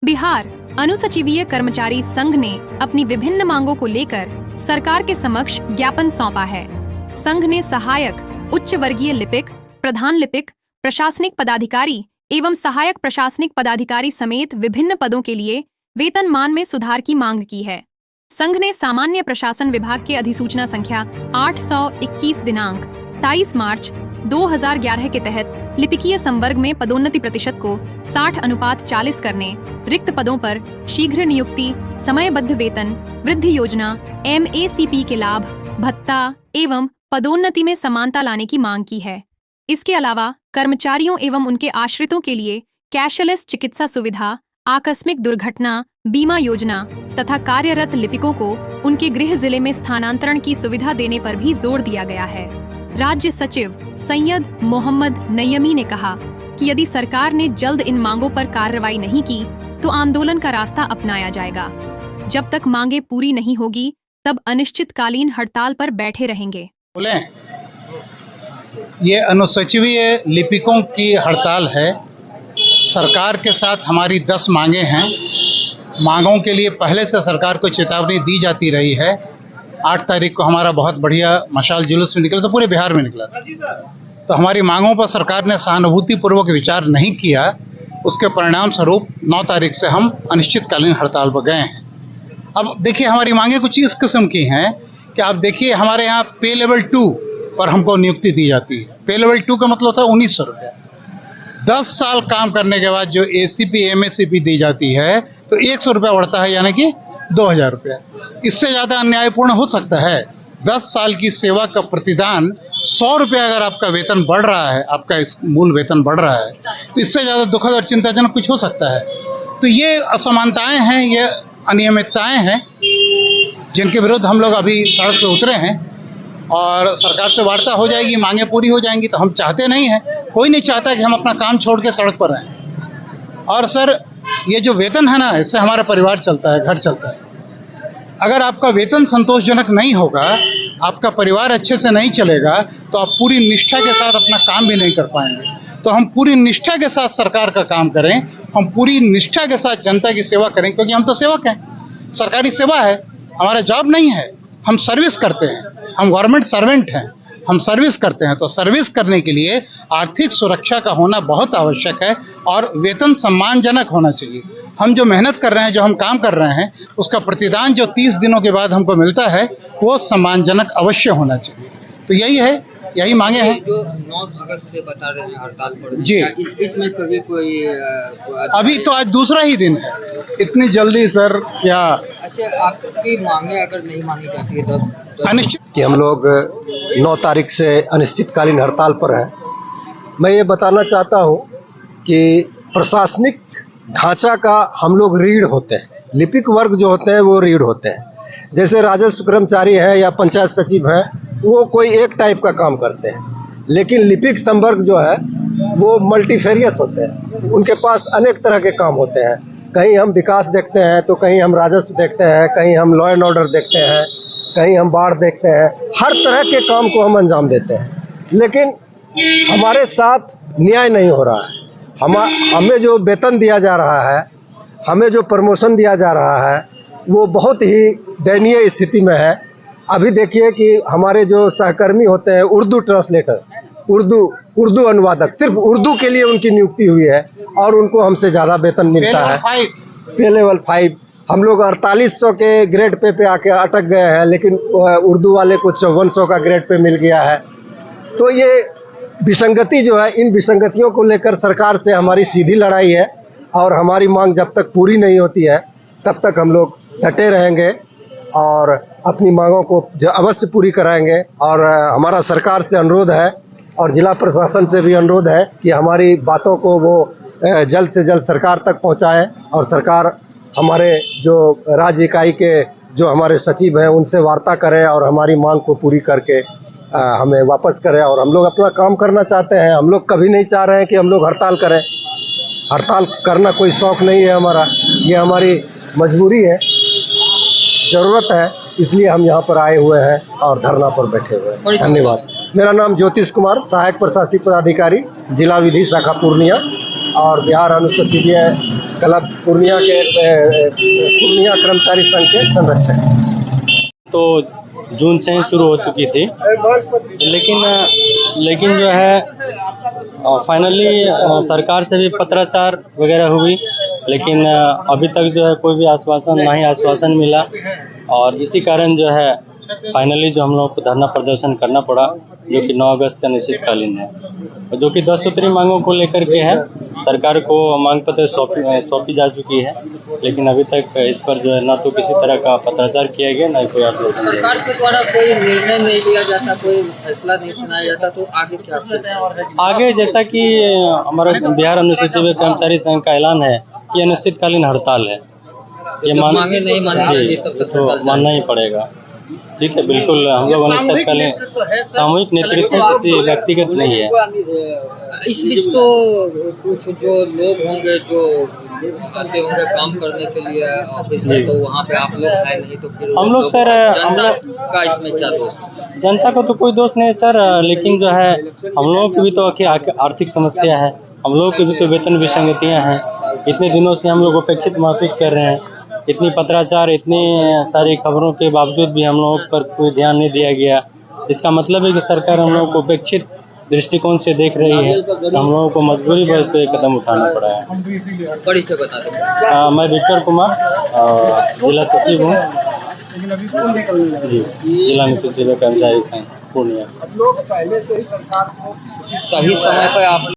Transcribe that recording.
बिहार अनुसचिवीय कर्मचारी संघ ने अपनी विभिन्न मांगों को लेकर सरकार के समक्ष ज्ञापन सौंपा है। संघ ने सहायक, उच्च वर्गीय लिपिक, प्रधान लिपिक, प्रशासनिक पदाधिकारी एवं सहायक प्रशासनिक पदाधिकारी समेत विभिन्न पदों के लिए वेतनमान में सुधार की मांग की है। संघ ने सामान्य प्रशासन विभाग के अधिसूचना संख्या 821 दिनांक 23 मार्च 2011 के तहत लिपिकीय संवर्ग में पदोन्नति प्रतिशत को 60:40 करने, रिक्त पदों पर शीघ्र नियुक्ति, समयबद्ध वेतन, वृद्धि योजना, MACP के लाभ, भत्ता एवं पदोन्नति में समानता लाने की मांग की है। इसके अलावा कर्मचारियों एवं उनके आश्रितों के लिए कैशलेस चिकित्सा सुविधा, आकस्मिक दुर्घटना बीमा योजना तथा कार्यरत लिपिकों को उनके गृह जिले में स्थानांतरण की सुविधा देने पर भी जोर दिया गया है। राज्य सचिव सैयद मोहम्मद नयमी ने कहा कि यदि सरकार ने जल्द इन मांगों पर कार्रवाई नहीं की तो आंदोलन का रास्ता अपनाया जाएगा। जब तक मांगे पूरी नहीं होगी तब अनिश्चितकालीन हड़ताल पर बैठे रहेंगे। बोले, ये अनुसचिवीय लिपिकों की हड़ताल है। सरकार के साथ हमारी 10 मांगे हैं। मांगों के लिए पहले से सरकार को चेतावनी दी जाती रही है। 8 तारीख को हमारा बहुत बढ़िया मशाल जुलूस में निकला, तो पूरे बिहार में निकला। तो हमारी मांगों पर सरकार ने सहानुभूतिपूर्वक विचार नहीं किया। उसके परिणाम स्वरूप 9 तारीख से हम अनिश्चितकालीन हड़ताल पर गए हैं। अब देखिए, हमारी मांगे कुछ इस किस्म की हैं कि आप देखिए, हमारे यहाँ पे लेवल 2 पर हमको नियुक्ति दी जाती है। पे लेवल 2 का मतलब था 1900 रुपया। 10 साल काम करने के बाद जो ACP MACP दी जाती है तो 100 रुपया बढ़ता है, यानी कि 2000 रुपया। इससे ज़्यादा अन्यायपूर्ण हो सकता है? 10 साल की सेवा का प्रतिदान 100 रुपया अगर आपका वेतन बढ़ रहा है, आपका इस मूल वेतन बढ़ रहा है, तो इससे ज़्यादा दुखद और चिंताजनक कुछ हो सकता है? तो ये असमानताएं हैं, ये अनियमितताएं हैं जिनके विरुद्ध हम लोग अभी सड़क पर उतरे हैं और सरकार से वार्ता हो जाएगी, मांगे पूरी हो जाएंगी। तो हम चाहते नहीं हैं, कोई नहीं चाहता कि हम अपना काम छोड़ के सड़क पर रहें। और सर, ये जो वेतन है ना, इससे हमारा परिवार चलता है, घर चलता है। अगर आपका वेतन संतोषजनक नहीं होगा, आपका परिवार अच्छे से नहीं चलेगा, तो आप पूरी निष्ठा के साथ अपना काम भी नहीं कर पाएंगे। तो हम पूरी निष्ठा के साथ सरकार का काम करें, हम पूरी निष्ठा के साथ जनता की सेवा करें, क्योंकि हम तो सेवक हैं। सरकारी सेवा है, हमारा जॉब नहीं है, हम सर्विस करते हैं, हम गवर्नमेंट सर्वेंट हैं, हम सर्विस करते हैं। तो सर्विस करने के लिए आर्थिक सुरक्षा का होना बहुत आवश्यक है और वेतन सम्मानजनक होना चाहिए। हम जो मेहनत कर रहे हैं, जो हम काम कर रहे हैं, उसका प्रतिदान जो 30 दिनों के बाद हमको मिलता है, वो सम्मानजनक अवश्य होना चाहिए। तो यही है, यही मांगे हैं। जो 9 अगस्त से बता रहे हैं हड़ताल पर जी, इस बीच में कभी कोई अभी तो आज दूसरा ही दिन है, इतनी जल्दी सर क्या? अच्छा, आपकी मांगे अगर नहीं मांगी जाती है तो अनिश्चित कि हम लोग 9 तारीख से अनिश्चितकालीन हड़ताल पर हैं। मैं ये बताना चाहता हूँ कि प्रशासनिक ढांचा का हम लोग रीढ़ होते हैं, लिपिक वर्ग जो होते हैं वो रीढ़ होते हैं। जैसे राजस्व कर्मचारी है या पंचायत सचिव है, वो कोई एक टाइप का काम करते हैं, लेकिन लिपिक संवर्ग जो है वो मल्टीफेरियस होते हैं। उनके पास अनेक तरह के काम होते हैं। कहीं हम विकास देखते हैं, तो कहीं हम राजस्व देखते हैं, कहीं हम लॉ एंड ऑर्डर देखते हैं, कहीं हम बाढ़ देखते हैं। हर तरह के काम को हम अंजाम देते हैं, लेकिन हमारे साथ न्याय नहीं हो रहा है। हमें जो वेतन दिया जा रहा है, हमें जो प्रमोशन दिया जा रहा है, वो बहुत ही दयनीय स्थिति में है। अभी देखिए कि हमारे जो सहकर्मी होते हैं, उर्दू ट्रांसलेटर, उर्दू अनुवादक, सिर्फ उर्दू के लिए उनकी नियुक्ति हुई है और उनको हमसे ज़्यादा वेतन मिलता है। पे लेवल 5 हम लोग 4800 के ग्रेड पे आके अटक गए हैं, लेकिन उर्दू वाले को 5400 का ग्रेड पे मिल गया है। तो ये विसंगति जो है, इन विसंगतियों को लेकर सरकार से हमारी सीधी लड़ाई है और हमारी मांग जब तक पूरी नहीं होती है तब तक हम लोग डटे रहेंगे और अपनी मांगों को अवश्य पूरी कराएंगे। और हमारा सरकार से अनुरोध है और जिला प्रशासन से भी अनुरोध है कि हमारी बातों को वो जल्द से जल्द सरकार तक पहुंचाएं और सरकार हमारे जो राज्य इकाई के जो हमारे सचिव हैं उनसे वार्ता करें और हमारी मांग को पूरी करके हमें वापस करें। और हम लोग अपना काम करना चाहते हैं। हम लोग कभी नहीं चाह रहे हैं कि हम लोग हड़ताल करें। हड़ताल करना कोई शौक़ नहीं है हमारा, ये हमारी मजबूरी है, ज़रूरत है, इसलिए हम यहाँ पर आए हुए हैं और धरना पर बैठे हुए हैं। धन्यवाद। मेरा नाम ज्योतिष कुमार, सहायक प्रशासनिक पदाधिकारी, जिला विधि शाखा पूर्णिया और बिहार अनुसूचित क्लब पूर्णिया कर्मचारी संघ के संरक्षक हैं। तो जून से ही शुरू हो चुकी थी, लेकिन जो है फाइनली सरकार से भी पत्राचार वगैरह हुई, लेकिन अभी तक जो है कोई भी आश्वासन मिला, और इसी कारण जो है फाइनली जो हम लोग को धरना प्रदर्शन करना पड़ा, जो कि 9 अगस्त से अनिश्चितकालीन है, जो कि 10 सूत्री मांगों को लेकर के है। सरकार को मांग पत्र सौंपी जा चुकी है, लेकिन अभी तक इस पर जो है ना तो किसी तरह का पत्राचार किया गया, ना कोई आश्वासन दिया। सरकार के द्वारा कोई निर्णय नहीं लिया जाता, कोई फैसला नहीं सुनाया जाता, तो आगे क्या होगा? आगे जैसा कि हमारा बिहार अनुसूचित कर्मचारी संघ का ऐलान है, ये अनिश्चितकालीन हड़ताल है, ये मांगे नहीं मानी जाएगी तब तक तो मानना ही पड़ेगा। ठीक है, बिल्कुल हम लोग अनिश्चितकालीन सामूहिक नेतृत्व किसी व्यक्तिगत नहीं है। इस बीच तो कुछ जो लोग होंगे जो आते होंगे काम करने के लिए ऑफिस में, तो वहाँ पे आप लोग आए नहीं, तो फिर हम लोग सर जनता का इसमें क्या दोष? जनता को तो कोई दोष नहीं सर, लेकिन जो है हम लोगों की भी तो आर्थिक समस्या है, हम लोगों की भी तो वेतन विसंगतियाँ हैं। इतने दिनों से हम लोग उपेक्षित महसूस कर रहे हैं, इतनी पत्राचार, इतनी सारी खबरों के बावजूद भी हम लोगों पर कोई ध्यान नहीं दिया गया। इसका मतलब है कि सरकार हम लोगों को उपेक्षित दृष्टिकोण से देख रही है, तो हम लोगों को मजबूरी बस पे कदम उठाना पड़ा है। परिचय बता दें। मैं विक्टर कुमार, जिला सचिव हूँ जी, जिला अनुसूचित कर्मचारी संघ पूर्णिया। सही समय पर आप